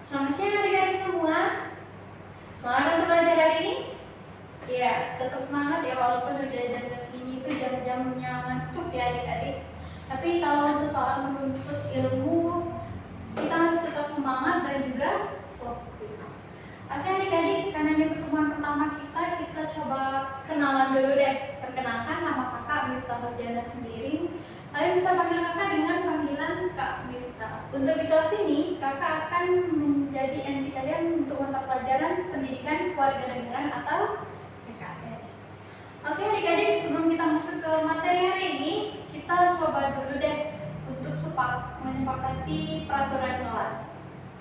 Selamat siang adik-adik semua. Semangat untuk belajar hari ini? Ya, tetap semangat ya walaupun udah jam-jam segini itu jam-jamnya ngantuk ya adik-adik. Tapi kalau untuk soal menuntut ilmu, kita harus tetap semangat dan juga fokus. Oke adik-adik, karena ini pertemuan pertama kita coba kenalan dulu deh. Perkenalkan, nama kakak Miftah Rojana sendiri. Kalian bisa panggil kakak dengan panggilan Kak Miftah. Untuk di kelas ini, kakak akan menjadi MC kalian untuk mata pelajaran pendidikan kewarganegaraan atau PKN. Oke adik-adik, sebelum kita masuk ke materi hari ini, kita coba dulu deh untuk menyepakati peraturan kelas.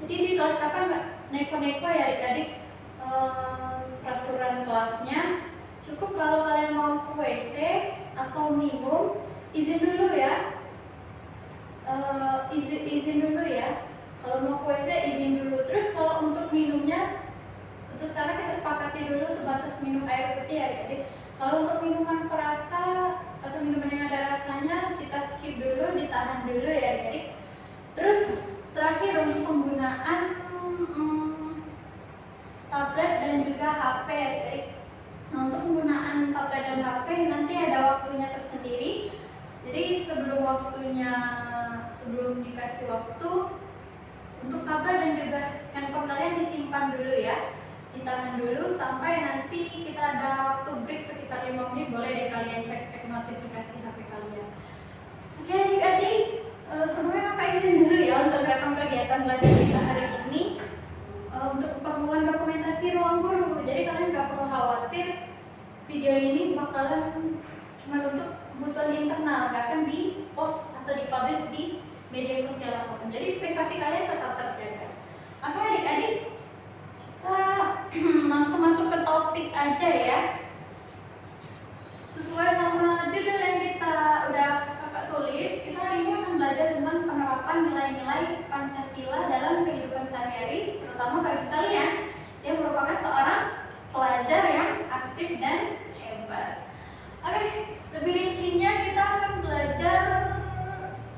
Jadi di kelas kakak nggak neko-neko ya adik-adik, peraturan kelasnya. Cukup kalau kalian mau ke WC atau minum, izin dulu ya. Izin dulu ya. Kalau mau ke WC izin dulu. Terus kalau untuk minumnya, untuk sekarang kita sepakati dulu sebatas minum air putih ya adik-adik. Kalau untuk minuman perasa atau minuman yang ada rasanya, kita skip dulu, ditahan dulu ya adik-adik. Terus terakhir untuk penggunaan tablet dan juga HP ya adik-adik. Nah, untuk penggunaan tablet dan HP nanti ada waktunya tersendiri. Jadi sebelum dikasih waktu untuk tablet dan juga handphone kalian disimpan dulu ya, ditahan dulu sampai nanti kita ada waktu break sekitar 5 menit. Boleh deh kalian cek notifikasi HP kalian. Oke adik-adik, sebelumnya kakak izin dulu ya untuk rekam kegiatan belajar kita hari ini. Untuk keperluan dokumentasi ruang guru, jadi kalian gak perlu khawatir video ini bakalan cuma untuk kebutuhan internal, gak akan di post atau dipublish di media sosial apapun. Jadi privasi kalian tetap terjaga. Oke adik-adik, kita langsung masuk ke topik aja ya. Sesuai sama judul yang kita udah kakak tulis, kita hari ini akan belajar tentang penerapan nilai-nilai Pancasila dalam kehidupan sehari-hari, terutama bagi kalian yang merupakan seorang pelajar yang aktif dan hebat. Oke, lebih rincinya kita akan belajar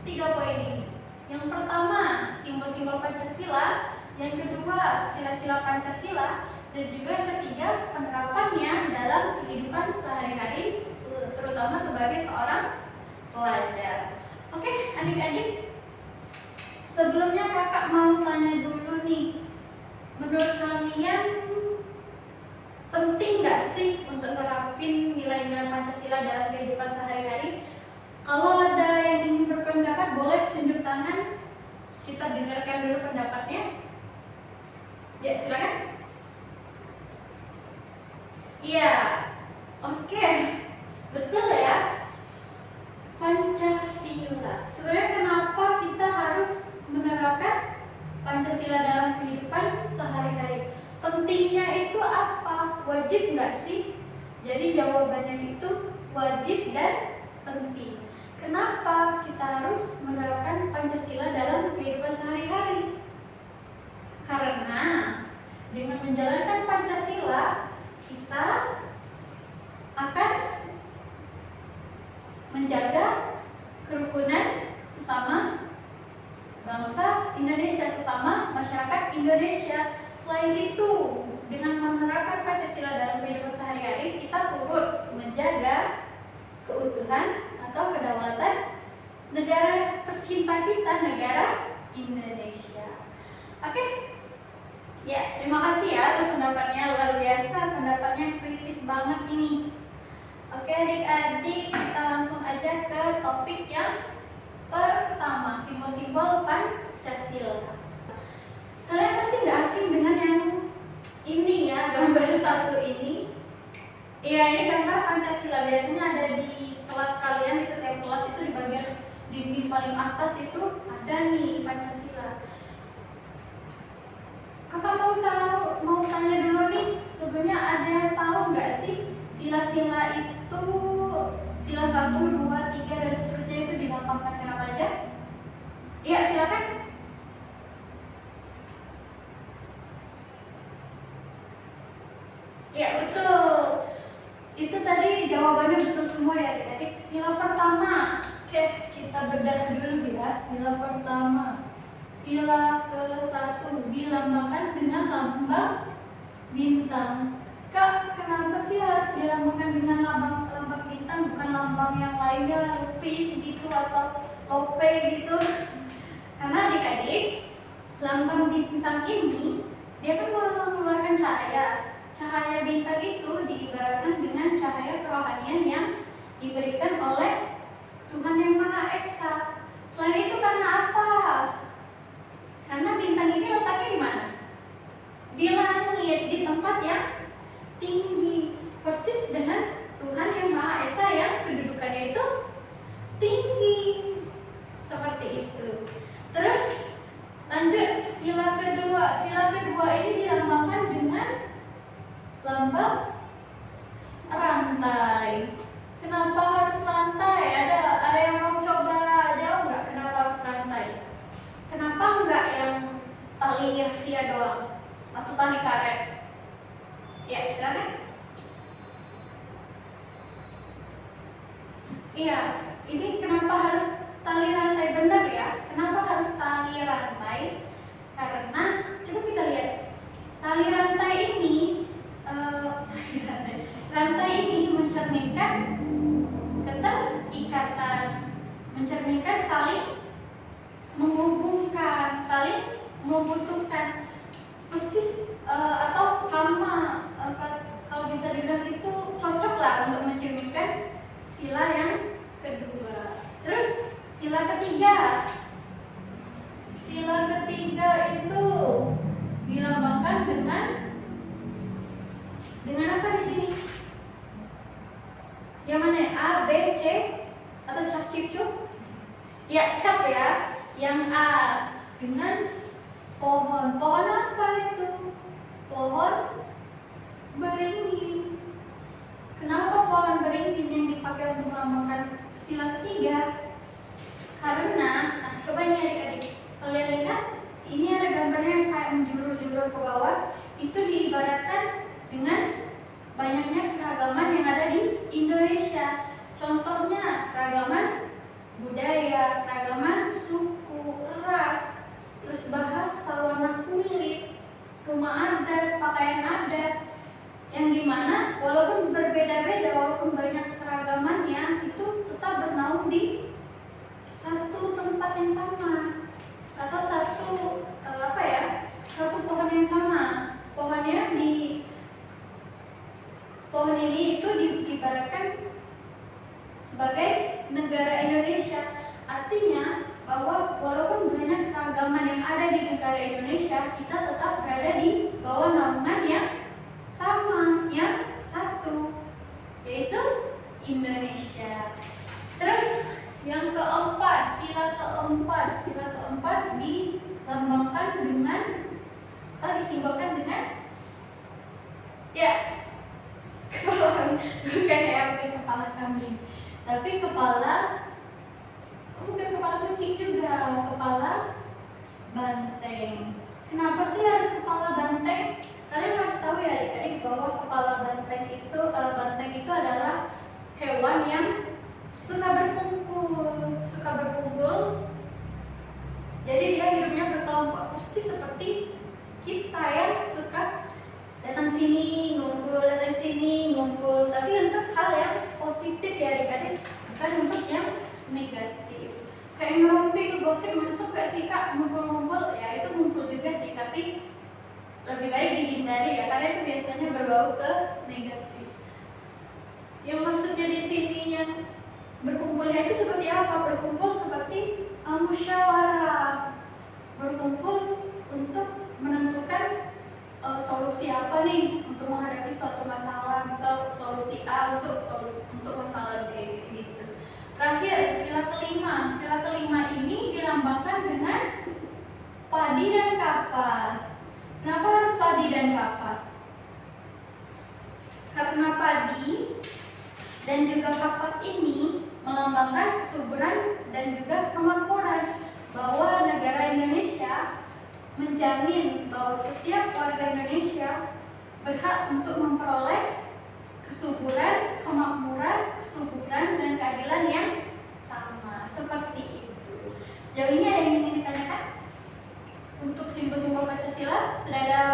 3 poin ini. Yang pertama, simbol-simbol Pancasila. Yang kedua, sila-sila Pancasila. Dan juga yang ketiga, penerapannya dalam kehidupan sehari-hari, terutama sebagai seorang pelajar. Oke, adik-adik, sebelumnya kakak mau tanya dulu nih, menurut kalian penting nggak sih untuk nerapin nilai-nilai Pancasila dalam kehidupan sehari-hari? Kalau ada yang ingin berpendapat, boleh tunjuk tangan. Kita dengarkan dulu pendapatnya. Ya, silakan. Iya, oke, betul ya. Pancasila. Sebenarnya kenapa kita harus menerapkan Pancasila dalam kehidupan sehari-hari? Pentingnya itu apa? Wajib nggak sih? Jadi jawabannya itu wajib dan penting. Kenapa kita harus menerapkan Pancasila dalam kehidupan sehari-hari? Karena dengan menjalankan Pancasila, kita akan menjaga kerukunan sesama bangsa Indonesia, sesama masyarakat Indonesia. Selain itu, dengan menerapkan Pancasila dalam kehidupan sehari-hari, kita turut menjaga keutuhan atau kedaulatan negara tercinta kita, negara Indonesia. Oke, ya terima kasih ya atas pendapatnya, luar biasa, pendapatnya kritis banget ini. Oke adik-adik, kita langsung aja ke topik yang pertama, simbol-simbol Pancasila. Kalian pasti nggak asing dengan yang ini ya, gambar satu ini. Iya, ini gambar Pancasila. Biasanya ada di kelas kalian, di setiap kelas itu di bagian dinding paling atas itu ada nih Pancasila. Kakak mau tanya dulu nih, sebenarnya ada yang tahu nggak sih sila-sila itu, sila 1, 2, 3 dan seterusnya itu dilambangkan dengan apa aja? Iya, silakan. Ya betul. Itu tadi jawabannya betul semua ya adik-adik. Sila pertama. Oke, kita bedah dulu ya. Sila pertama. Sila ke-1 dilambangkan lambang bintang. Kak, kenapa sih harus dilambangkan dengan lambang bintang, bukan lambang yang lainnya, lupis gitu atau lope gitu? Karena adik-adik, lambang bintang ini dia kan mengeluarkan cahaya. Cahaya bintang itu diibaratkan dengan cahaya kerohanian yang diberikan oleh Tuhan Yang Maha Esa. Selain itu karena apa? Karena bintang ini letaknya di mana? Di langit, di tempat yang tinggi, persis dengan Tuhan Yang Maha Esa yang kedudukannya itu tinggi. Seperti itu. Terus lanjut, sila kedua. Sila kedua ini dilambangkan dengan lambang rantai. Kenapa harus rantai? Ada yang mau coba jawab nggak? Kenapa harus rantai? Kenapa nggak yang tali rahasia doang atau tali karet? Ya, silakan. Iya, ini kenapa harus tali rantai? Benar ya? Kenapa harus tali rantai? Karena coba kita lihat tali rantai ini. Rantai ini mencerminkan keterikatan, mencerminkan saling menghubungkan, saling membutuhkan, persis atau sama, kalau bisa dibilang itu cocok lah untuk mencerminkan sila yang kedua. Terus sila ketiga. Sila ketiga itu dilambangkan dengan apa di sini? Yang mana? A, B, C, atau cap cip cup? Ya, cap ya. Yang A dengan pohon. Pohon apa itu? Pohon beringin. Kenapa pohon beringin yang dipakai untuk melambangkan sila ketiga? Karena, coba ini adik-adik, kalian lihat, ini ada gambarnya yang kayak menjulur-julur ke bawah. Itu diibaratkan dengan banyaknya keragaman yang ada di Indonesia. Contohnya keragaman budaya, keragaman suku, ras, terus bahasa, warna kulit, rumah adat, pakaian adat, yang dimana walaupun berbeda-beda, walaupun banyak keragamannya, itu tetap bernaung di satu tempat yang sama atau satu satu pohon yang sama. Pohon ini itu diibaratkan sebagai negara Indonesia. Artinya bahwa walaupun banyak keragaman yang ada di negara Indonesia, kita tetap berada di bawah naungan yang sama, yang satu, yaitu Indonesia. Terus yang keempat, sila keempat dilambangkan dengan disimbolkan dengan ya kepala, bukan kepala kambing, tapi bukan kepala kucing juga, kepala banteng. Kenapa sih harus kepala banteng? Kalian harus tahu ya adik-adik bahwa kepala banteng itu adalah hewan yang suka berkumpul. Jadi dia hidupnya berkelompok, persis seperti kita yang suka datang sini ngumpul, tapi untuk hal yang positif ya adik-adik, bukan untuk yang negatif. Kayak ngerumpi ke gosip masuk gak sih kak? Ngumpul-ngumpul, ya itu ngumpul juga sih, tapi lebih baik dihindari ya, karena itu biasanya berbau ke negatif. Yang maksudnya di sini yang berkumpulnya itu seperti apa? Berkumpul seperti musyawarah, berkumpul untuk menentukan solusi apa nih untuk menghadapi suatu masalah, misal solusi A untuk masalah B gitu. Terakhir, sila kelima ini dilambangkan dengan padi dan kapas. Kenapa harus padi dan kapas? Karena padi dan juga kapas ini melambangkan kesuburan dan juga kemakmuran, bahwa negara Indonesia menjamin bahwa setiap warga Indonesia berhak untuk memperoleh kesuburan, kemakmuran, kesuburan, dan keadilan yang sama. Seperti itu. Sejauh ini ada yang ingin ditanyakan? Untuk simbol-simbol Pancasila sudah ada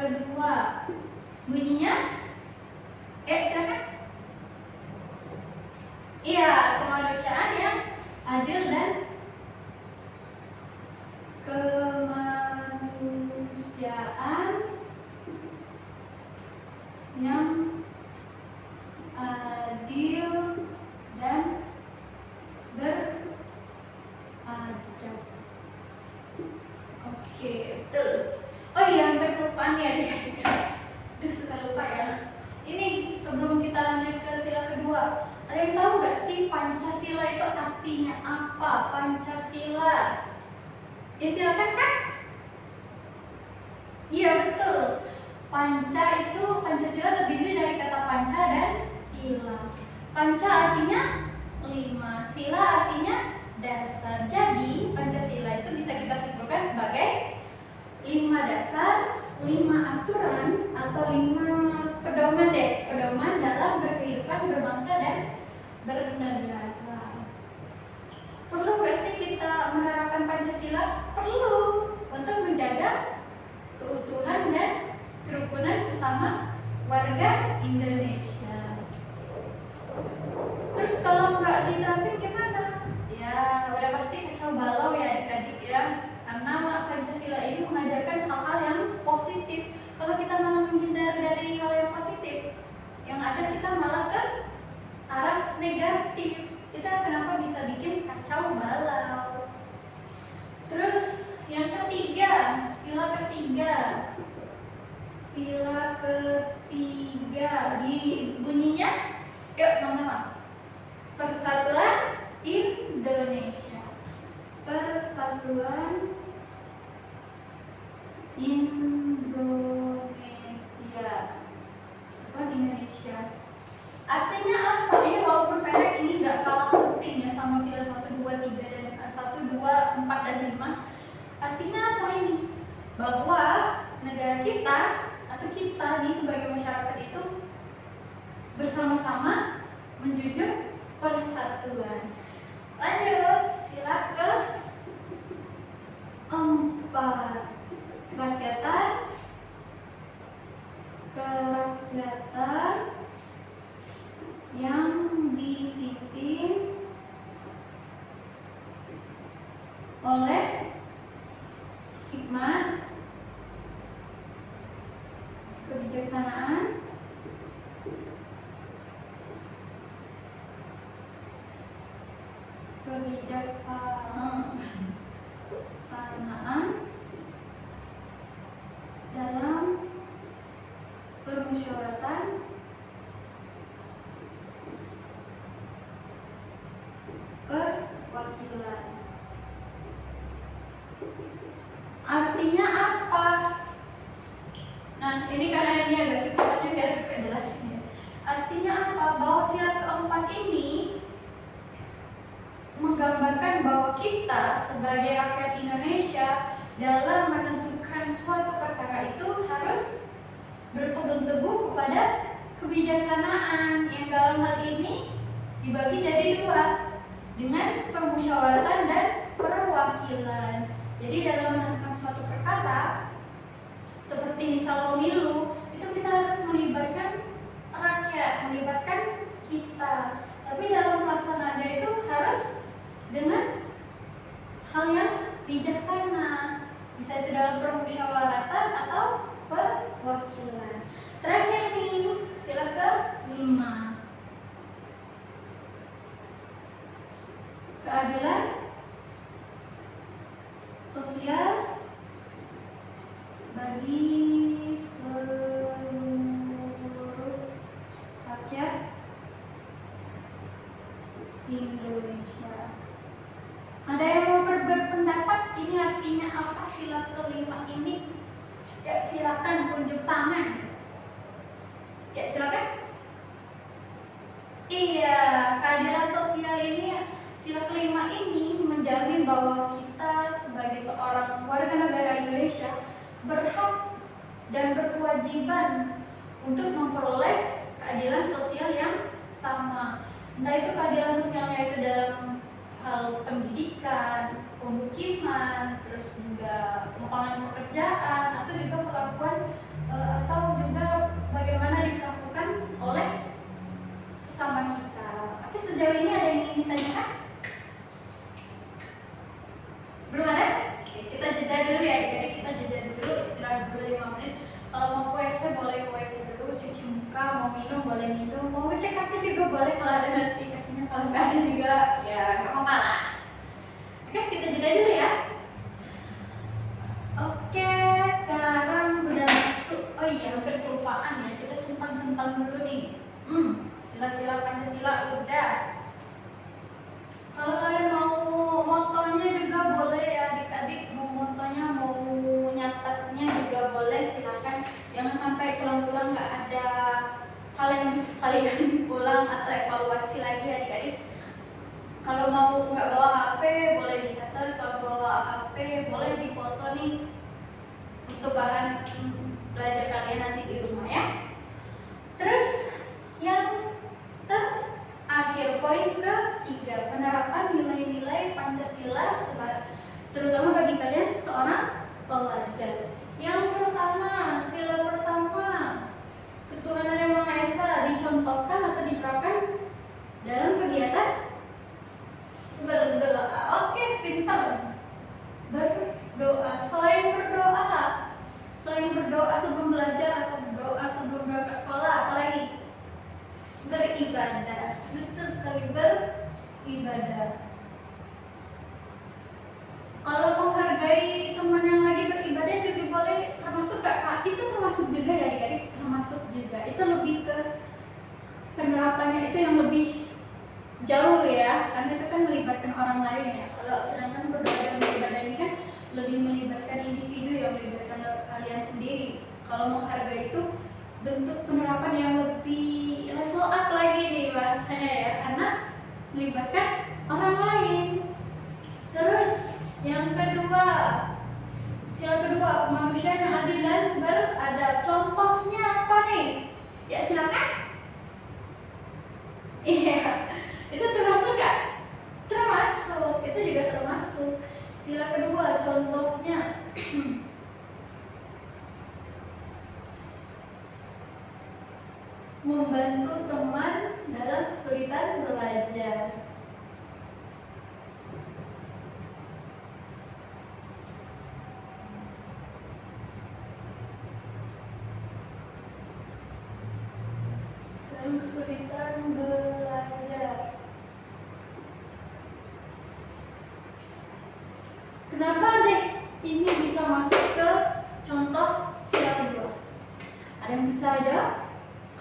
kedua. Bunyinya? Silakan. Iya, kemanusiaan yang adil dan kemanusiaan yang adil dan beradab. Oke, betul. Oh iya, hampir kelupaan ya adik-adik. Suka lupa ya. Ini sebelum kita lanjut ke sila kedua, ada yang tahu nggak sih Pancasila itu artinya apa? Pancasila. Ya silakan Kak. Iya betul. Pancasila terdiri dari kata panca dan sila. Panca artinya 5, sila artinya dasar. Jadi Pancasila itu bisa kita simpulkan sebagai 5 dasar, 5 aturan atau 5 pedoman dalam berkehidupan berbangsa dan bernegara. Perlu nggak sih kita menerapkan Pancasila? Perlu untuk menjaga keutuhan dan kerukunan sesama warga Indonesia. Terus kalau nggak diterapin gimana? Ya udah pasti kacau balau ya adik-adik ya. Karena Pancasila ini mengajarkan hal-hal yang positif. Kalau kita malah menghindar dari hal yang positif, yang ada kita malah ke arah negatif. Itu kenapa bisa bikin kacau balau. Terus yang ketiga, sila ketiga. Sila ketiga di bunyinya, yuk sama-sama. Persatuan Indonesia. Persatuan Indonesia. Persatuan Indonesia. Artinya apa? Ini walaupun pendek, ini nggak kalah penting ya sama sila 1, 2, 3 dan 1, 2, 4 dan 5. Artinya apa ini? Bahwa negara kita atau kita nih sebagai masyarakat itu bersama-sama menjunjung persatuan. Lanjut, sila ke 4. Kerakyatan yang dipimpin oleh hikmat, kebijaksanaan, dalam permusyawaratan perwakilan. Artinya apa? Nah, ini karena ini agak cukup biar agak jelasin ya. Artinya apa? Bahwa sila keempat ini menggambarkan bahwa kita sebagai rakyat Indonesia dalam menentukan suatu perkara itu harus berpegang teguh kepada kebijaksanaan yang dalam hal ini dibagi jadi 2 dengan permusyawaratan dan perwakilan. Jadi dalam menentukan suatu perkara seperti misal pemilu itu kita harus melibatkan rakyat, melibatkan kita. Tapi dalam pelaksanaannya itu harus dengan hal yang bijaksana. Bisa itu dalam permusyawaratan atau perwakilan. Terakhir nih, sila ke-5. Keadilan sosial bagi seluruh rakyat Indonesia. Ada yang mau berpendapat ini artinya apa sila ke-5 ini? Ya silakan unjuk tangan. Ya silakan. Iya, keadilan sosial ini sila ke-5 ini menjamin bahwa kita sebagai seorang warga negara Indonesia berhak dan berkewajiban untuk memperoleh keadilan sosial yang sama. Entah itu keadilan sosialnya itu dalam hal pendidikan, pemukiman, terus juga lapangan pekerjaan, atau juga perlakuan atau juga bagaimana diperlakukan oleh sesama kita. Oke, sejauh ini ada yang ingin ditanyakan? Belum ada? Oke, kita jeda dulu ya, jadi kita jeda dulu, istirahat dulu 5 menit. Kalau mau ke WC boleh ke WC dulu, cuci muka, mau minum boleh minum, mau ngecek HP juga boleh kalau ada notifikasinya, kalau nggak ada juga ya nggak apa-apa lah. Oke, kita jeda dulu ya. Oke, sekarang udah masuk. Oh iya, hampir kelupaan ya, kita centang-centang dulu nih. Sila-sila Pancasila udah. Kalau kalian mau motonya juga boleh ya adik-adik, mau motonya mau nyatetnya juga boleh, silakan. Jangan sampai pulang-pulang nggak ada hal yang bisa kalian ulang atau evaluasi lagi adik-adik. Kalau mau nggak bawa HP boleh dicatat, kalau bawa HP boleh difoto nih untuk bahan belajar kalian nanti di rumah ya. Terus yang terakhir, poin ketiga, penerapan nilai-nilai Pancasila terutama bagi kalian seorang pelajar. Yang pertama, sila pertama, ketuhanan Yang Maha Esa dicontohkan atau diterapkan dalam kegiatan berdoa. Oke, pintar. Berdoa. Selain berdoa sebelum belajar atau berdoa sebelum berangkat sekolah, apalagi? Beribadah. Betul sekali, beribadah. Kalau menghargai teman yang lagi beribadah juga boleh, termasuk Kak? Itu termasuk juga ya adik-adik, termasuk juga. Itu lebih ke penerapannya itu yang lebih jauh ya, karena itu kan melibatkan orang lain ya. Kalau sedangkan berdoa dan beribadah ini kan lebih melibatkan individu, yang melibatkan kalian sendiri. Kalau menghargai itu bentuk penerapan yang lebih level up lagi nih bahasanya ya, karena melibatkan orang lain. Terus yang kedua, sila kedua, kemanusiaan yang adil dan beradab. Contohnya apa nih? Ya silakan. Iya, itu termasuk nggak? Termasuk, itu juga termasuk. Sila kedua, contohnya membantu teman dalam kesulitan belajar. Dalam kesulitan belajar. Kenapa deh ini bisa masuk ke contoh sila kedua? Ada yang bisa jawab?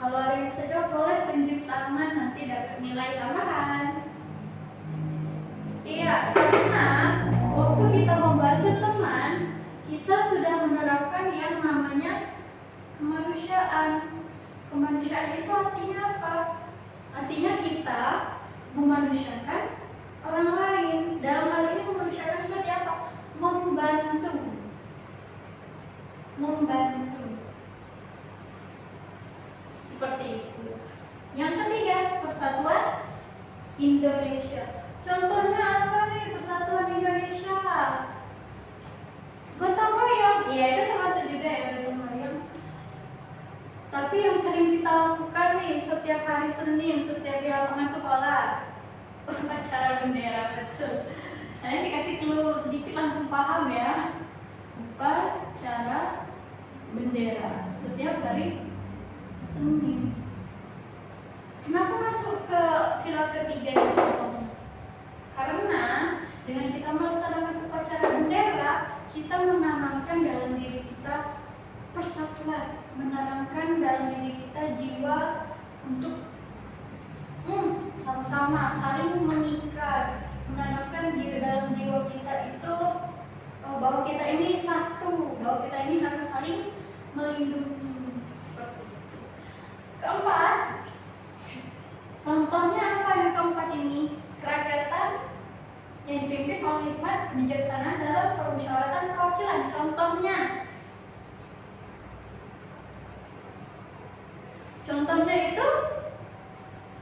Kalau ada yang bisa jawab boleh tunjuk tangan, nanti dapat nilai tambahan. Iya, karena waktu kita membantu teman, kita sudah menerapkan yang namanya kemanusiaan. Kemanusiaan itu artinya apa? Artinya kita memanusiakan orang lain. Dalam hal ini memanusiakan seperti apa? Membantu. Seperti itu. Yang ketiga, persatuan Indonesia. Contohnya apa nih persatuan Indonesia? Gotong royong. Iya, itu termasuk juga ya gotong royong. Tapi yang sering kita lakukan nih setiap hari Senin, setiap di lapangan sekolah, upacara bendera, betul. Kalian dikasih clue sedikit langsung paham ya. Upacara bendera setiap hari Senin. Kenapa masuk ke sila ketiga ini contohnya? Karena dengan kita melaksanakan upacara bendera, kita menanamkan dalam diri kita persatuan, menanamkan dalam diri kita jiwa untuk sama-sama saling mengikat, menanamkan dalam jiwa kita itu bahwa kita ini satu, bahwa kita ini harus saling melindungi, seperti itu. Keempat, contohnya apa yang keempat ini? Kerakyatan yang dipimpin oleh hikmat kebijaksanaan dalam permusyawaratan perwakilan. Contohnya itu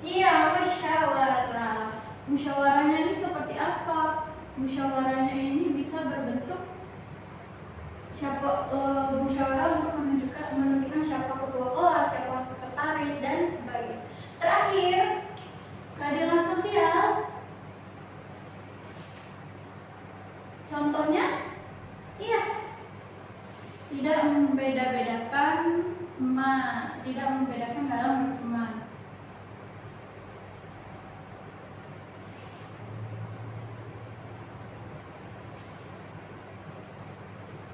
iya, musyawarah. Musyawarahnya ini seperti apa? Musyawarahnya ini bisa berbentuk siapa musyawarah untuk menentukan siapa ketua kelas, siapa sekretaris dan sebagainya. Terakhir, keadilan sosial. Contohnya, iya, tidak membeda-bedakan dalam berteman.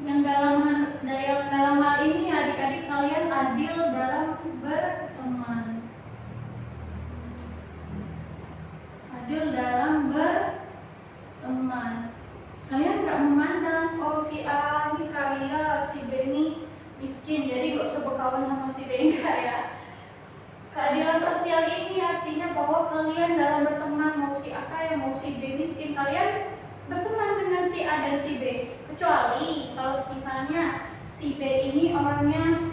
Yang dalam hal ini adik-adik kalian adil dalam berteman. Adil dalam berteman. Kalian nggak memandang, oh si A ini kaya, si B ini miskin, jadi gak usah berkawan sama si B, enggak ya. Keadilan sosial ini artinya bahwa kalian dalam berteman, mau si A kaya, mau si B miskin, kalian berteman dengan si A dan si B. Kecuali kalau misalnya si B ini orangnya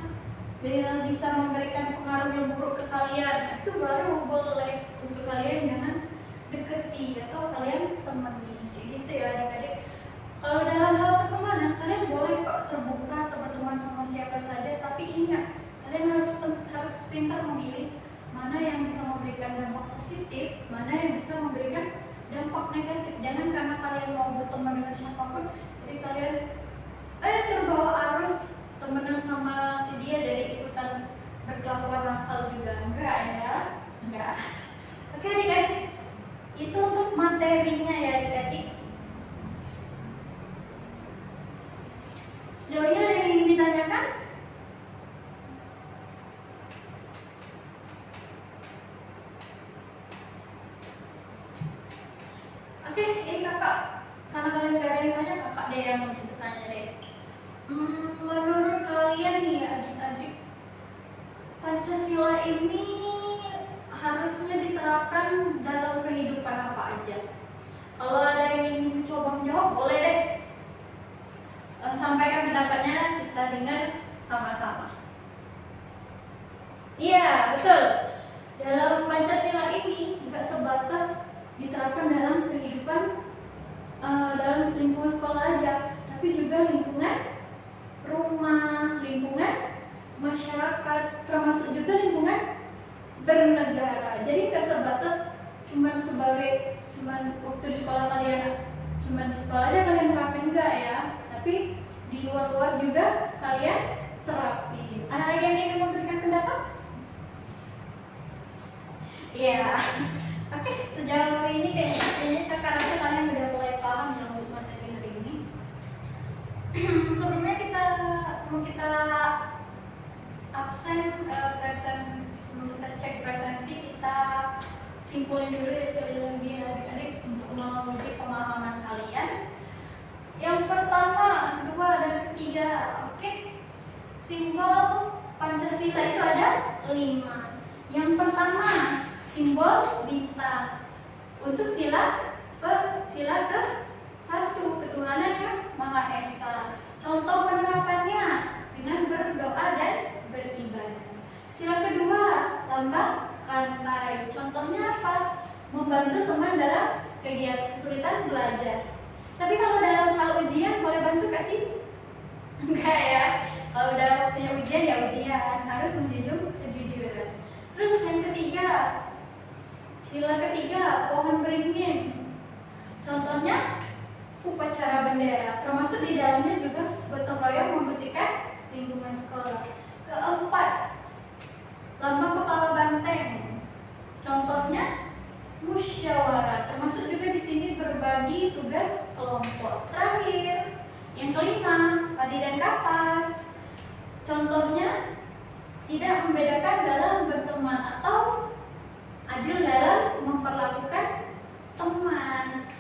bisa memberikan pengaruh yang buruk ke kalian, itu baru boleh untuk kalian jangan deketi atau kalian temani, kayak gitu ya adik-adik. Kalau dalam hal pertemanan kalian boleh kok terbuka atau berteman sama siapa saja, tapi ingat kalian harus pintar memilih mana yang bisa memberikan dampak positif, mana yang bisa memberikan dampak negatif. Jangan karena kalian mau berteman dengan siapapun, jadi kalian terbawa arus temenan sama si dia jadi ikutan berkelakuan nakal juga, enggak ya, enggak. Oke adik-adik, itu untuk materinya ya adik-adik. Sejauhnya ada yang ingin ditanyakan? Oke, ini kakak, karena kalian gak ada yang tanya, kakak deh yang mau bertanya deh. Menurut kalian nih adik-adik, Pancasila ini harusnya diterapkan dalam kehidupan apa aja? Kalau ada yang ingin coba menjawab, boleh deh. Sampaikan pendapatnya, kita dengar sama-sama. Iya, betul. Dalam Pancasila ini nggak sebatas diterapkan dalam kehidupan dalam lingkungan sekolah aja, tapi juga lingkungan rumah, lingkungan masyarakat, termasuk juga lingkungan bernegara. Jadi nggak sebatas cuman waktu di sekolah kalian, cuman di sekolah aja kalian terapin, enggak ya, tapi di luar juga kalian terapin. Ada lagi yang ingin memberikan pendapat? Iya. Oke, sejauh ini kayaknya kakak rasa kalian udah mulai paham ya untuk materi hari ini. Sebelum kita absen sebelum kita cek presensi, kita simpulin dulu ya sekali lagi adik-adik untuk menguji pemahaman kalian. Yang pertama, kedua, dan ketiga. Oke. Simbol Pancasila itu ada 5. Yang pertama, simbol bintang. Untuk sila ke-1, ketuhanan yang Maha Esa. Contoh penerapannya dengan berdoa dan beribadah. Sila kedua, lambang rantai. Contohnya apa? Membantu teman dalam kegiatan kesulitan belajar. Tapi kalau dalam hal ujian boleh bantu gak sih? Enggak ya. Kalau udah waktunya ujian ya ujian, harus menjunjung kejujuran. Terus yang ketiga, sila ketiga, pohon beringin. Contohnya upacara bendera, termasuk di dalamnya juga gotong royong membersihkan lingkungan sekolah. Keempat, lambang kepala banteng. Contohnya musyawarah, termasuk juga di sini berbagi tugas kelompok. Terakhir, yang kelima, padi dan kapas. Contohnya tidak membedakan dalam berteman atau adil dalam memperlakukan teman.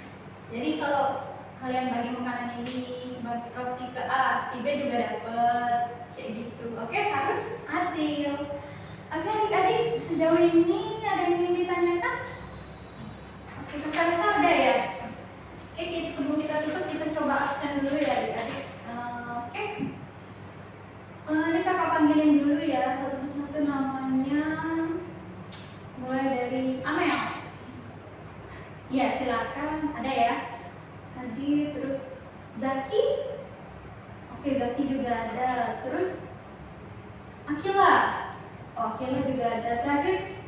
Jadi kalau kalian bagi makanan ini, bagi roti ke A, si B juga dapat, kayak gitu. Oke, harus adil. Oke adik-adik, sejauh ini ada yang ingin ditanyakan? Oke, kakak rasa ada ya? Oke, sebelum kita tutup, kita coba absen dulu ya adik-adik. Oke. Ini kakak panggilin dulu ya, satu-satu namanya. Mulai dari Amel. Ya, silakan. Ada ya? Tadi terus Zaki. Oke, Zaki juga ada. Terus Akila. Oh, Akila juga ada. Terakhir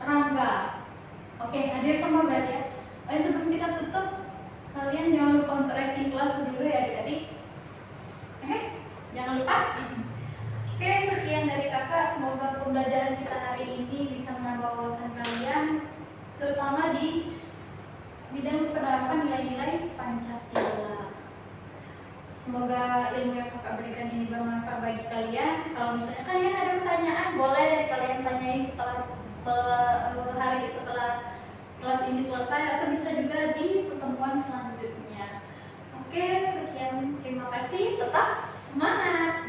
Rangga. Oke, hadir semua berarti ya. Oh, sebelum kita tutup, kalian jangan lupa untuk rating kelas dulu ya adik-adik. Oke, jangan lupa. Oke, sekian dari kakak. Semoga pembelajaran kita hari ini bisa menambah wawasan kalian, terutama di bidang penerapan nilai-nilai Pancasila. Semoga ilmu yang kakak berikan ini bermanfaat bagi kalian. Kalau misalnya kalian ada pertanyaan, boleh deh kalian tanyain setelah hari setelah kelas ini selesai, atau bisa juga di pertemuan selanjutnya. Oke, sekian. Terima kasih. Tetap semangat.